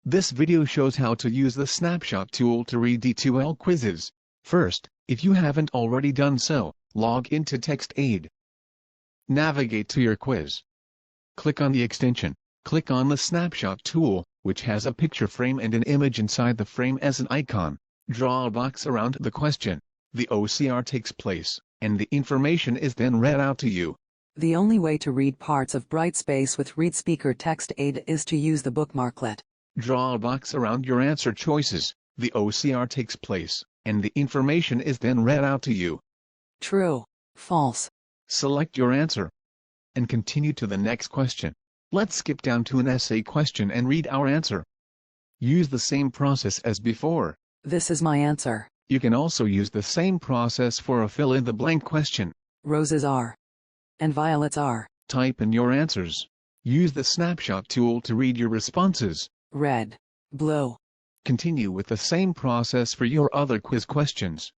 This video shows how to use the snapshot tool to read D2L quizzes. First, if you haven't already done so, log into TextAid. Navigate to your quiz. Click on the extension. Click on the snapshot tool, which has a picture frame and an image inside the frame as an icon. Draw a box around the question. The OCR takes place, and the information is then read out to you. The only way to read parts of Brightspace with ReadSpeaker TextAid is to use the bookmarklet. Draw a box around your answer choices. The OCR takes place, and the information is then read out to you. True, false. Select your answer and continue to the next question. Let's skip down to an essay question and read our answer. Use the same process as before. This is my answer. You can also use the same process for a fill-in-the-blank question. Roses are. And violets are. Type in your answers. Use the snapshot tool to read your responses. Red, blue. Continue with the same process for your other quiz questions.